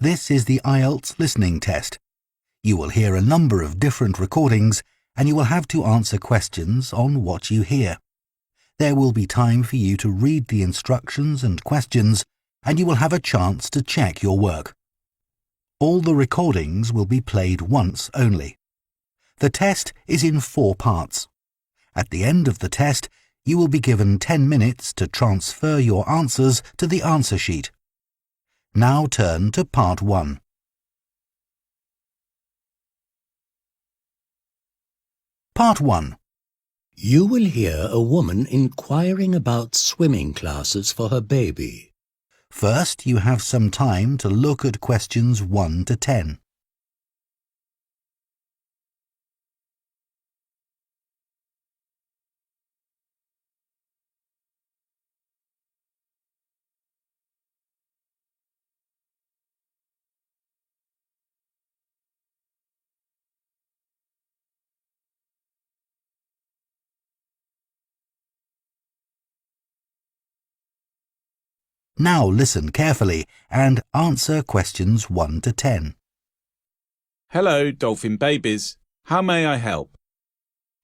This is the IELTS listening test. You will hear a number of different recordings and you will have to answer questions on what you hear. There will be time for you to read the instructions and questions and you will have a chance to check your work. All the recordings will be played once only. The test is in 4 parts. At the end of the test, you will be given 10 minutes to transfer your answers to the answer sheet. Now turn to Part 1. Part 1. You will hear a woman inquiring about swimming classes for her baby. First, you have some time to look at questions 1 to 10. Now listen carefully and answer questions 1 to 10. Hello, Dolphin babies. How may I help?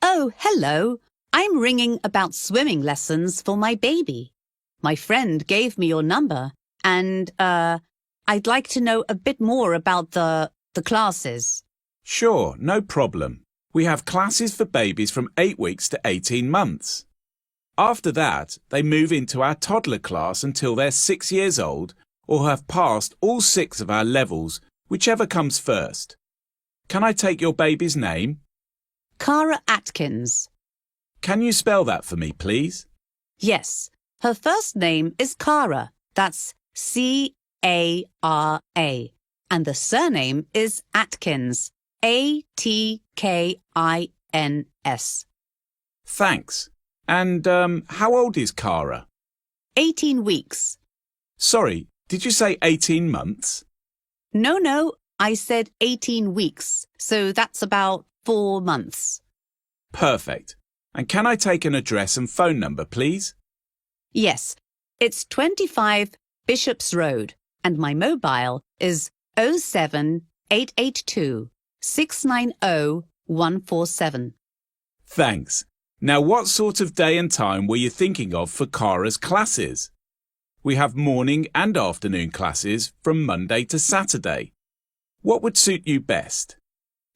Oh, hello. I'm ringing about swimming lessons for my baby. My friend gave me your number and, I'd like to know a bit more about the classes. Sure, no problem. We have classes for babies from 8 weeks to 18 months. After that, they move into our toddler class until they're 6 years old or have passed all 6 of our levels, whichever comes first. Can I take your baby's name? Cara Atkins. Can you spell that for me, please? Yes, her first name is Cara. That's C-A-R-A. And the surname is Atkins. A-T-K-I-N-S. Thanks. And, how old is Cara? 18 weeks. Sorry, did you say 18 months? No, I said 18 weeks, so that's about 4 months. Perfect. And can I take an address and phone number, please? Yes, it's 25 Bishops Road, and my mobile is 07882 690 147. Thanks. Now, what sort of day and time were you thinking of for Cara's classes? We have morning and afternoon classes from Monday to Saturday. What would suit you best?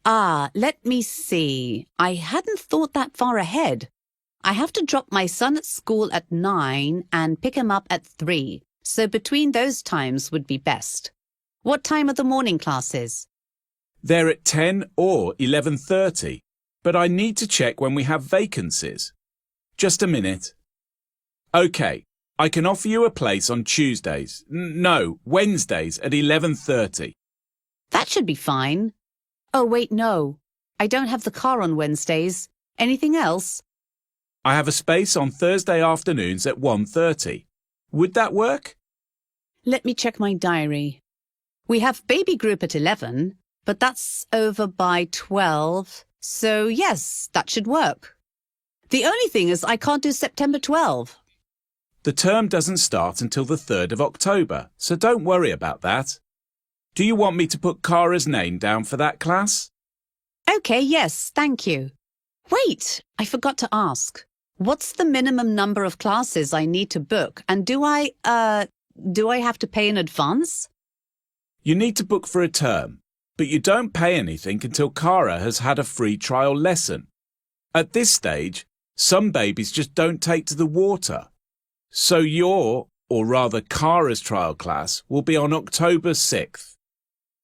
Let me see. I hadn't thought that far ahead. I have to drop my son at school at 9 and pick him up at 3, so between those times would be best. What time are the morning classes? They're at 10 or 11:30. But I need to check when we have vacancies. Just a minute. OK, I can offer you a place on Tuesdays. No, Wednesdays at 11:30. That should be fine. Oh, wait, no. I don't have the car on Wednesdays. Anything else? I have a space on Thursday afternoons at 1:30. Would that work? Let me check my diary. We have baby group at 11, but that's over by 12. So, yes, that should work. The only thing is I can't do September 12. The term doesn't start until the 3rd of October, so don't worry about that. Do you want me to put Cara's name down for that class? OK, yes, thank you. Wait, I forgot to ask. What's the minimum number of classes I need to book? And do I have to pay in advance? You need to book for a term. But you don't pay anything until Cara has had a free trial lesson. At this stage, some babies just don't take to the water. So your, or rather Cara's trial class, will be on October 6th.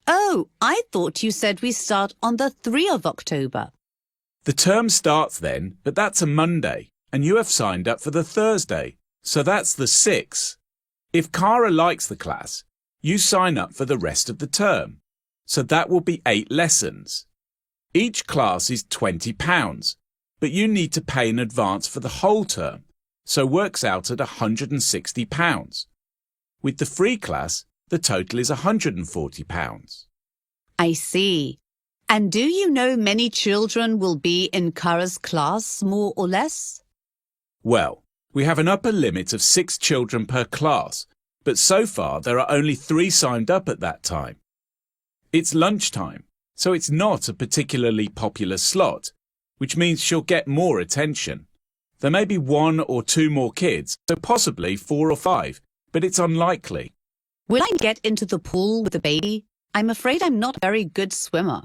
Oh, I thought you said we start on the 3rd of October. The term starts then, but that's a Monday, and you have signed up for the Thursday, so that's the 6th. If Cara likes the class, you sign up for the rest of the term. So that will be 8 lessons. Each class is £20, but you need to pay in advance for the whole term, so works out at £160. With the free class, the total is £140. I see. And do you know many children will be in Cara's class, more or less? Well, we have an upper limit of 6 children per class, but so far there are only 3 signed up at that time. It's lunchtime, so it's not a particularly popular slot, which means she'll get more attention. There may be 1 or 2 more kids, so possibly 4 or 5, but it's unlikely. Will I get into the pool with the baby? I'm afraid I'm not a very good swimmer.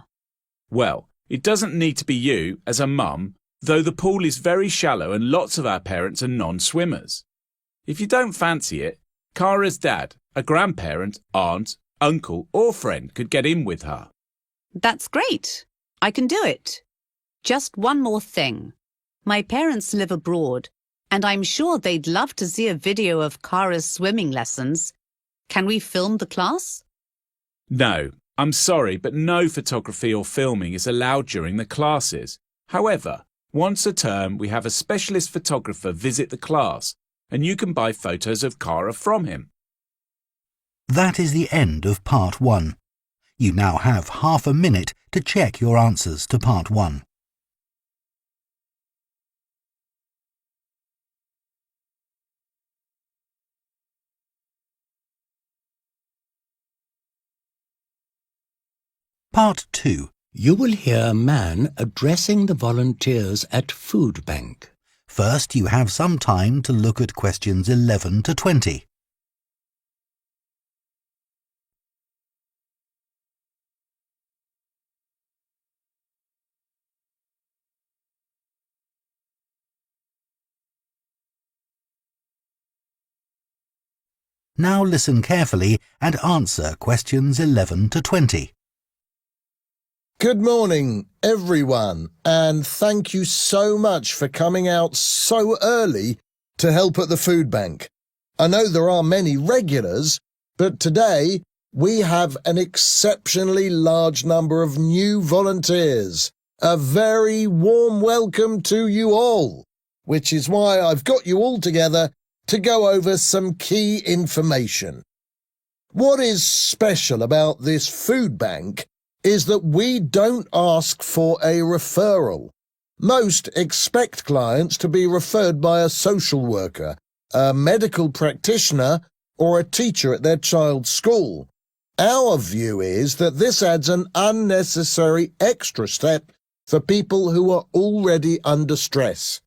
Well, it doesn't need to be you as a mum, though the pool is very shallow and lots of our parents are non-swimmers. If you don't fancy it, Kara's dad, a grandparent, aunt, uncle or friend could get in with her. That's great. I can do it. Just one more thing. My parents live abroad, and I'm sure they'd love to see a video of Kara's swimming lessons. Can we film the class? No, I'm sorry, but no photography or filming is allowed during the classes. However, once a term we have a specialist photographer visit the class, and you can buy photos of Kara from him. That is the end of Part 1. You now have half a minute to check your answers to Part 1. Part 2. You will hear a man addressing the volunteers at Food Bank. First, you have some time to look at questions 11 to 20. Now listen carefully and answer questions 11 to 20. Good morning, everyone, and thank you so much for coming out so early to help at the food bank. I know there are many regulars, but today we have an exceptionally large number of new volunteers. A very warm welcome to you all, which is why I've got you all together to go over some key information. What is special about this food bank is that we don't ask for a referral. Most expect clients to be referred by a social worker, a medical practitioner, or a teacher at their child's school. Our view is that this adds an unnecessary extra step for people who are already under stress.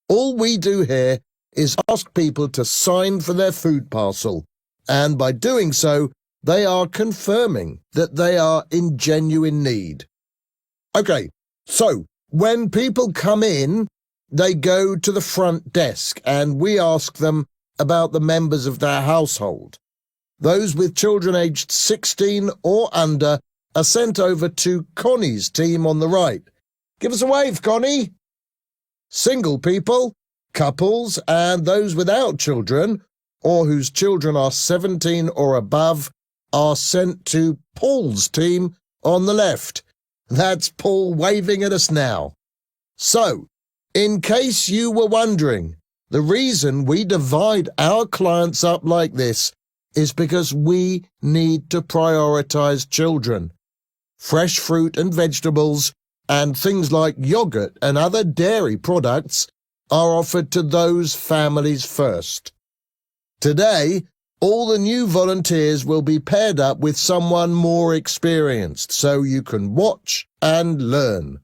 All we do here is ask people to sign for their food parcel, and by doing so, they are confirming that they are in genuine need. Okay, so when people come in, they go to the front desk and we ask them about the members of their household. Those with children aged 16 or under are sent over to Connie's team on the right. Give us a wave, Connie. Single people, couples, and those without children, or whose children are 17 or above, are sent to Paul's team on the left. That's Paul waving at us now. So, in case you were wondering, the reason we divide our clients up like this is because we need to prioritize children. Fresh fruit and vegetables and things like yogurt and other dairy products are offered to those families first. Today, all the new volunteers will be paired up with someone more experienced so you can watch and learn.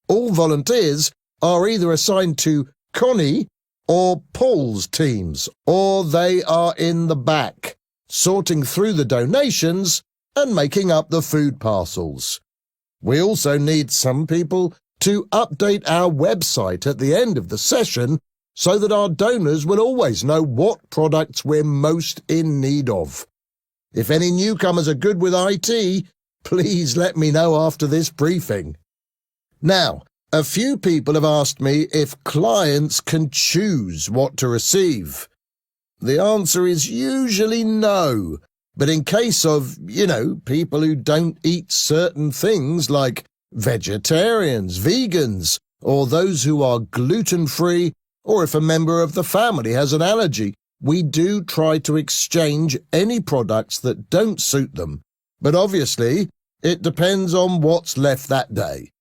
All volunteers are either assigned to Connie or Paul's teams, or they are in the back, sorting through the donations and making up the food parcels. We also need some people to update our website at the end of the session so that our donors will always know what products we're most in need of. If any newcomers are good with IT, please let me know after this briefing. Now, a few people have asked me if clients can choose what to receive. The answer is usually no, but in case of, people who don't eat certain things like vegetarians, vegans, or those who are gluten-free, or if a member of the family has an allergy, we do try to exchange any products that don't suit them. But obviously, it depends on what's left that day.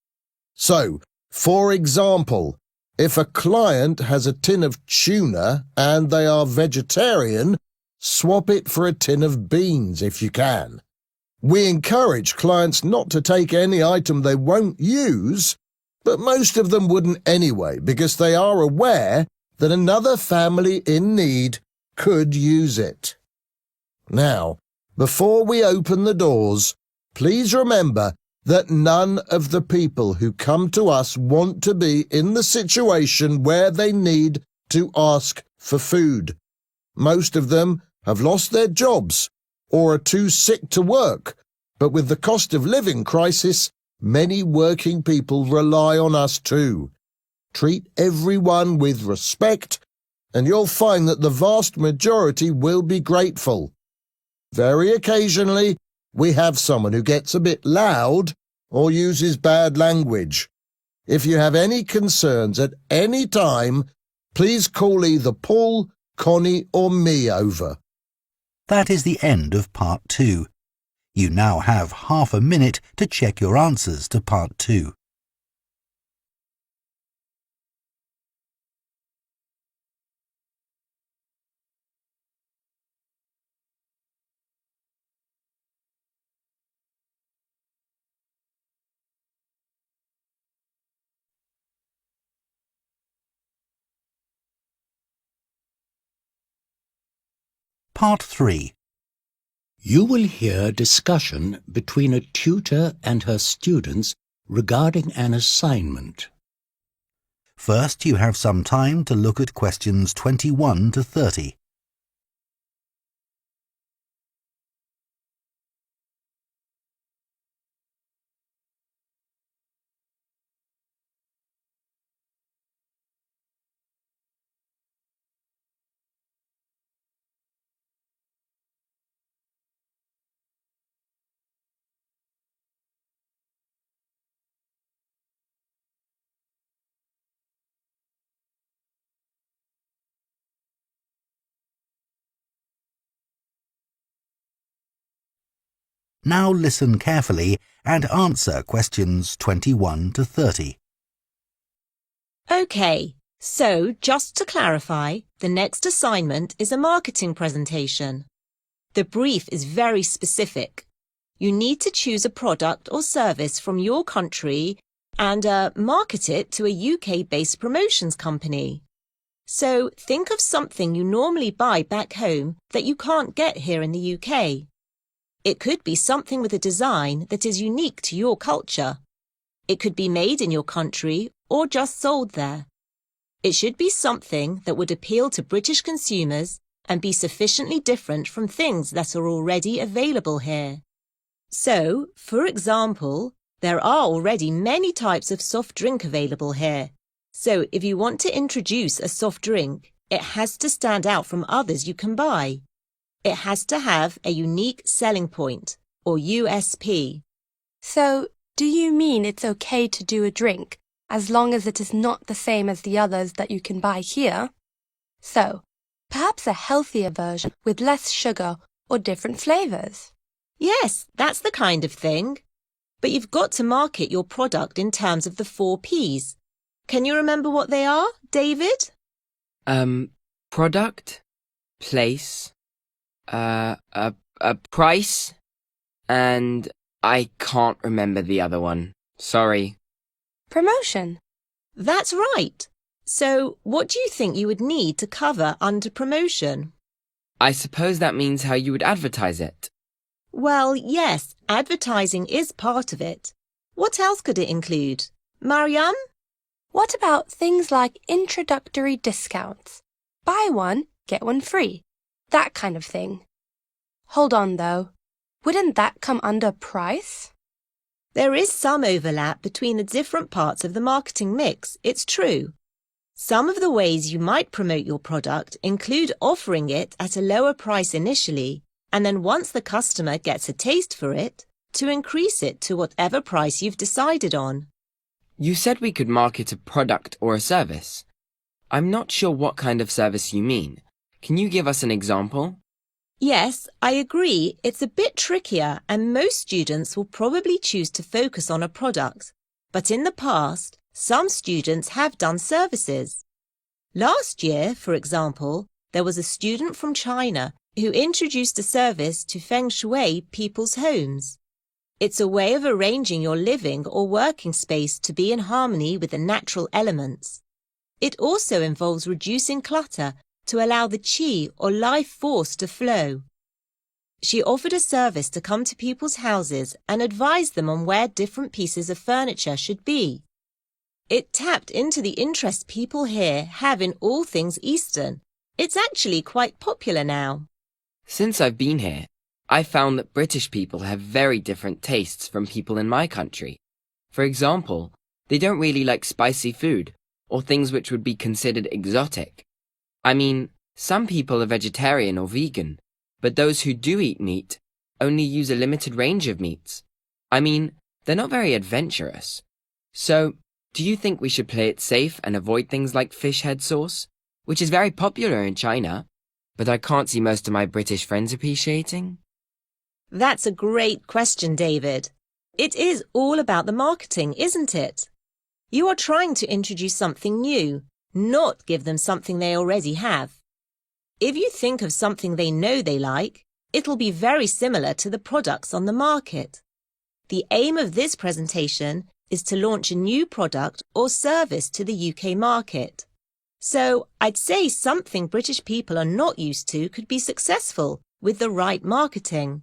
So, for example, if a client has a tin of tuna and they are vegetarian, swap it for a tin of beans if you can. We encourage clients not to take any item they won't use, but most of them wouldn't anyway because they are aware that another family in need could use it. Now, before we open the doors, please remember that none of the people who come to us want to be in the situation where they need to ask for food. Most of them have lost their jobs or are too sick to work, but with the cost of living crisis, many working people rely on us too. Treat everyone with respect, and you'll find that the vast majority will be grateful. Very occasionally, we have someone who gets a bit loud or uses bad language. If you have any concerns at any time, please call either Paul, Connie or me over. That is the end of Part 2. You now have half a minute to check your answers to Part 2. Part 3. You will hear discussion between a tutor and her students regarding an assignment. First, you have some time to look at questions 21 to 30. Now listen carefully and answer questions 21 to 30. OK, so just to clarify, the next assignment is a marketing presentation. The brief is very specific. You need to choose a product or service from your country and market it to a UK-based promotions company. So think of something you normally buy back home that you can't get here in the UK. It could be something with a design that is unique to your culture. It could be made in your country or just sold there. It should be something that would appeal to British consumers and be sufficiently different from things that are already available here. So, for example, there are already many types of soft drink available here. So if you want to introduce a soft drink, it has to stand out from others you can buy. It has to have a unique selling point, or USP. So, do you mean it's okay to do a drink, as long as it is not the same as the others that you can buy here? So, perhaps a healthier version with less sugar or different flavours? Yes, that's the kind of thing. But you've got to market your product in terms of the 4 Ps. Can you remember what they are, David? Product, place, a price, and I can't remember the other one. Sorry. Promotion. That's right. So, what do you think you would need to cover under promotion? I suppose that means how you would advertise it. Well, yes, advertising is part of it. What else could it include? Mariam? What about things like introductory discounts? Buy one, get one free. That kind of thing. Hold on, though. Wouldn't that come under price? There is some overlap between the different parts of the marketing mix, it's true. Some of the ways you might promote your product include offering it at a lower price initially, and then once the customer gets a taste for it, to increase it to whatever price you've decided on. You said we could market a product or a service. I'm not sure what kind of service you mean. Can you give us an example? Yes, I agree. It's a bit trickier and most students will probably choose to focus on a product. But in the past, some students have done services. Last year, for example, there was a student from China who introduced a service to feng shui people's homes. It's a way of arranging your living or working space to be in harmony with the natural elements. It also involves reducing clutter to allow the qi or life force to flow. She offered a service to come to people's houses and advise them on where different pieces of furniture should be. It tapped into the interest people here have in all things Eastern. It's actually quite popular now. Since I've been here, I found that British people have very different tastes from people in my country. For example, they don't really like spicy food, or things which would be considered exotic. I mean, some people are vegetarian or vegan, but those who do eat meat only use a limited range of meats. I mean, they're not very adventurous. So, do you think we should play it safe and avoid things like fish head sauce, which is very popular in China, but I can't see most of my British friends appreciating? That's a great question, David. It is all about the marketing, isn't it? You are trying to introduce something new, not give them something they already have. If you think of something they know they like, it'll be very similar to the products on the market. The aim of this presentation is to launch a new product or service to the UK market. So I'd say something British people are not used to could be successful with the right marketing.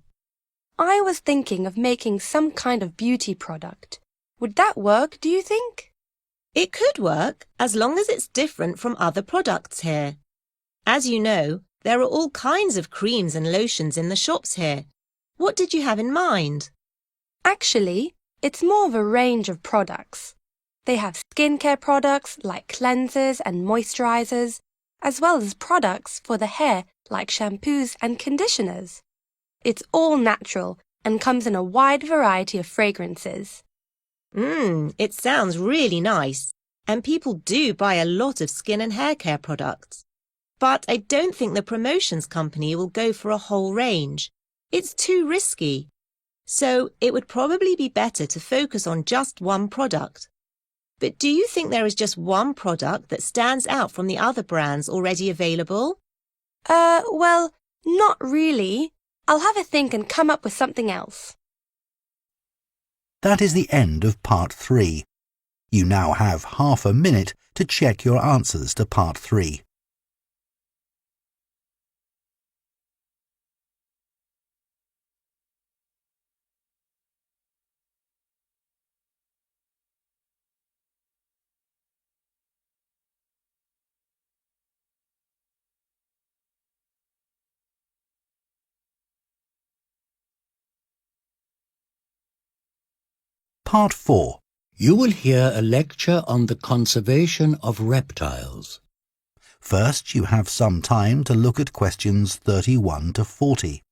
I was thinking of making some kind of beauty product. Would that work, do you think? It could work as long as it's different from other products here. As you know, there are all kinds of creams and lotions in the shops here. What did you have in mind? Actually, it's more of a range of products. They have skincare products like cleansers and moisturizers, as well as products for the hair like shampoos and conditioners. It's all natural and comes in a wide variety of fragrances. It sounds really nice, and people do buy a lot of skin and hair care products. But I don't think the promotions company will go for a whole range. It's too risky. So it would probably be better to focus on just one product. But do you think there is just one product that stands out from the other brands already available? Well, not really. I'll have a think and come up with something else. That is the end of part 3. You now have half a minute to check your answers to part 3. Part 4. You will hear a lecture on the conservation of reptiles. First, you have some time to look at questions 31 to 40.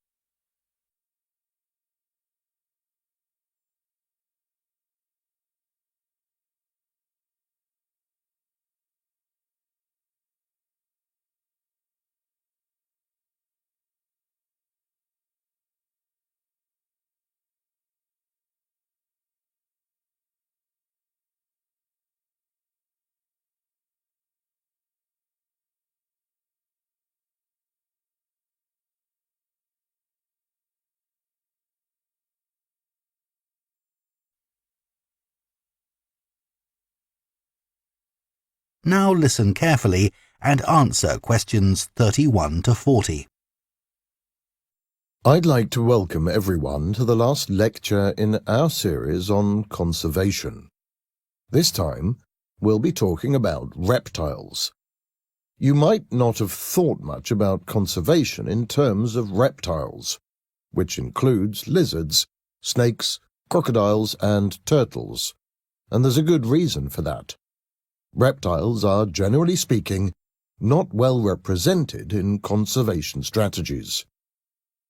Now listen carefully and answer questions 31 to 40. I'd like to welcome everyone to the last lecture in our series on conservation. This time, we'll be talking about reptiles. You might not have thought much about conservation in terms of reptiles, which includes lizards, snakes, crocodiles and turtles, and there's a good reason for that. Reptiles are, generally speaking, not well represented in conservation strategies.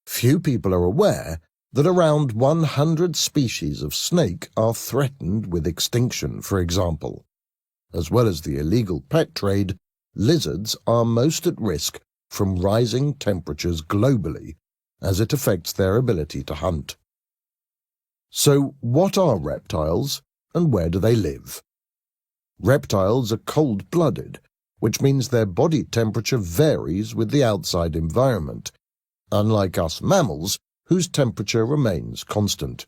Few people are aware that around 100 species of snake are threatened with extinction, for example. As well as the illegal pet trade, lizards are most at risk from rising temperatures globally, as it affects their ability to hunt. So, what are reptiles, and where do they live? Reptiles are cold-blooded, which means their body temperature varies with the outside environment, unlike us mammals, whose temperature remains constant.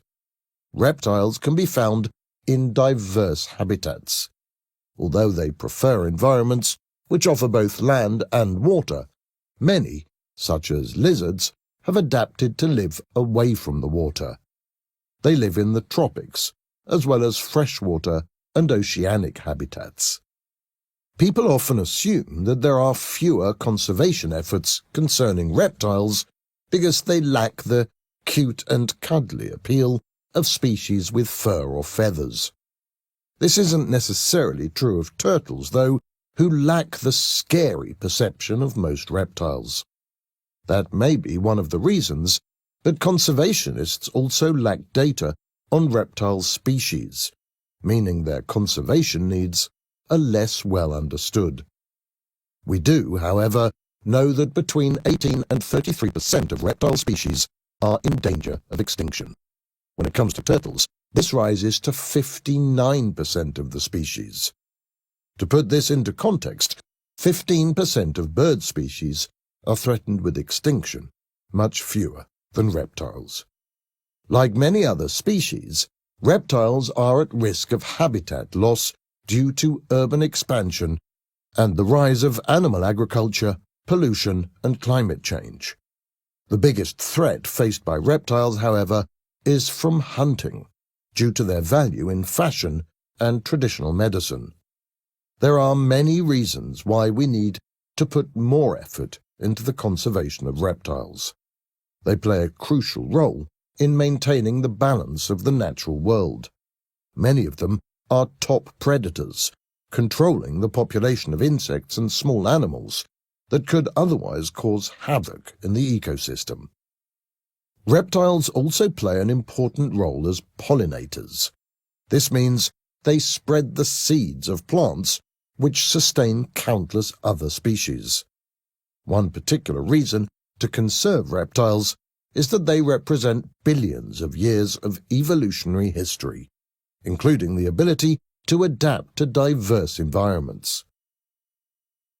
Reptiles can be found in diverse habitats. Although they prefer environments which offer both land and water, many, such as lizards, have adapted to live away from the water. They live in the tropics, as well as freshwater and oceanic habitats. People often assume that there are fewer conservation efforts concerning reptiles because they lack the cute and cuddly appeal of species with fur or feathers. This isn't necessarily true of turtles, though, who lack the scary perception of most reptiles. That may be one of the reasons, but conservationists also lack data on reptile species, meaning their conservation needs are less well understood. We do, however, know that between 18 and 33% of reptile species are in danger of extinction. When it comes to turtles, this rises to 59% of the species. To put this into context, 15% of bird species are threatened with extinction, much fewer than reptiles. Like many other species, reptiles are at risk of habitat loss due to urban expansion and the rise of animal agriculture, pollution, and climate change. The biggest threat faced by reptiles, however, is from hunting, due to their value in fashion and traditional medicine. There are many reasons why we need to put more effort into the conservation of reptiles. They play a crucial role in maintaining the balance of the natural world. Many of them are top predators, controlling the population of insects and small animals that could otherwise cause havoc in the ecosystem. Reptiles also play an important role as pollinators. This means they spread the seeds of plants which sustain countless other species. One particular reason to conserve reptiles is that they represent billions of years of evolutionary history, including the ability to adapt to diverse environments.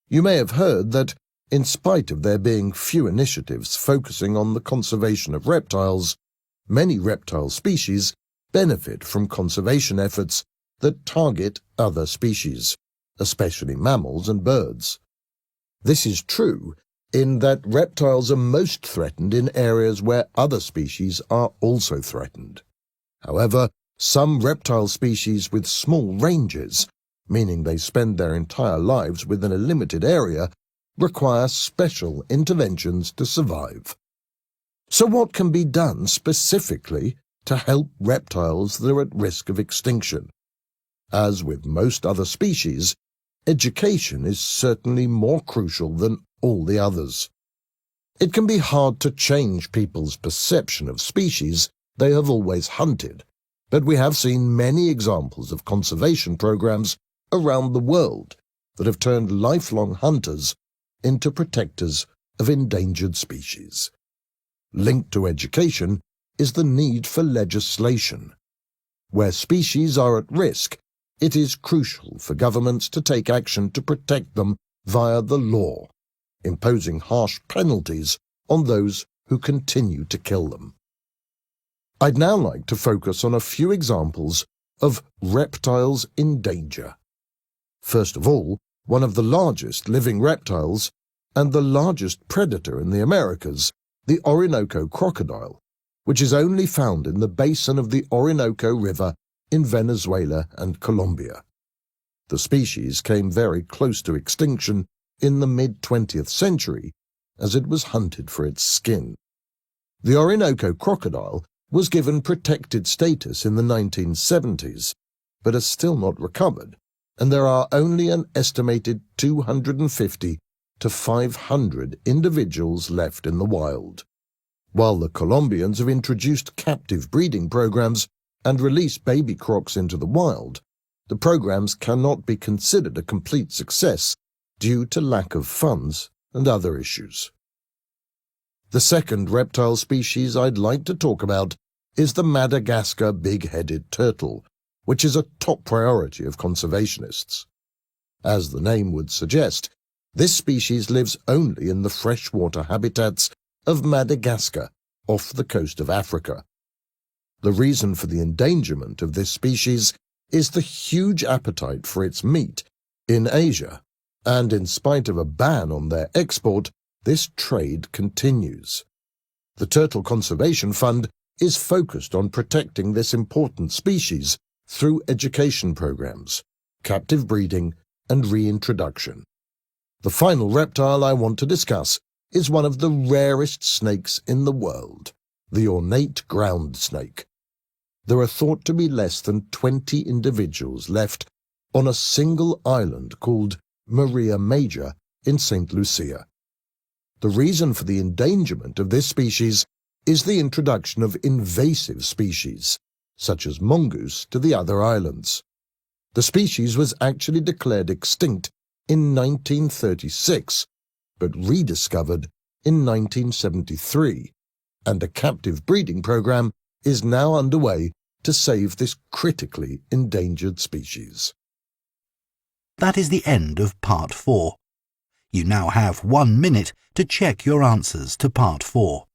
You may have heard that, in spite of there being few initiatives focusing on the conservation of reptiles, many reptile species benefit from conservation efforts that target other species, especially mammals and birds. This is true in that reptiles are most threatened in areas where other species are also threatened. However, some reptile species with small ranges, meaning they spend their entire lives within a limited area, require special interventions to survive. So what can be done specifically to help reptiles that are at risk of extinction? As with most other species, education is certainly more crucial than all the others. It can be hard to change people's perception of species they have always hunted, but we have seen many examples of conservation programs around the world that have turned lifelong hunters into protectors of endangered species. Linked to education is the need for legislation. Where species are at risk, it is crucial for governments to take action to protect them via the law, imposing harsh penalties on those who continue to kill them. I'd now like to focus on a few examples of reptiles in danger. First of all, one of the largest living reptiles and the largest predator in the Americas, the Orinoco crocodile, which is only found in the basin of the Orinoco River in Venezuela and Colombia. The species came very close to extinction in the mid-20th century as it was hunted for its skin. The Orinoco crocodile was given protected status in the 1970s, but has still not recovered, and there are only an estimated 250 to 500 individuals left in the wild. While the Colombians have introduced captive breeding programs and released baby crocs into the wild, the programs cannot be considered a complete success due to lack of funds and other issues. The second reptile species I'd like to talk about is the Madagascar big-headed turtle, which is a top priority of conservationists. As the name would suggest, this species lives only in the freshwater habitats of Madagascar, off the coast of Africa. The reason for the endangerment of this species is the huge appetite for its meat in Asia, and in spite of a ban on their export, this trade continues. The Turtle Conservation Fund is focused on protecting this important species through education programs, captive breeding, and reintroduction. The final reptile I want to discuss is one of the rarest snakes in the world, the ornate ground snake. There are thought to be less than 20 individuals left on a single island called Maria Major in St. Lucia. The reason for the endangerment of this species is the introduction of invasive species, such as mongoose, to the other islands. The species was actually declared extinct in 1936, but rediscovered in 1973, and a captive breeding program is now underway to save this critically endangered species. That is the end of Part 4. You now have 1 minute to check your answers to Part 4.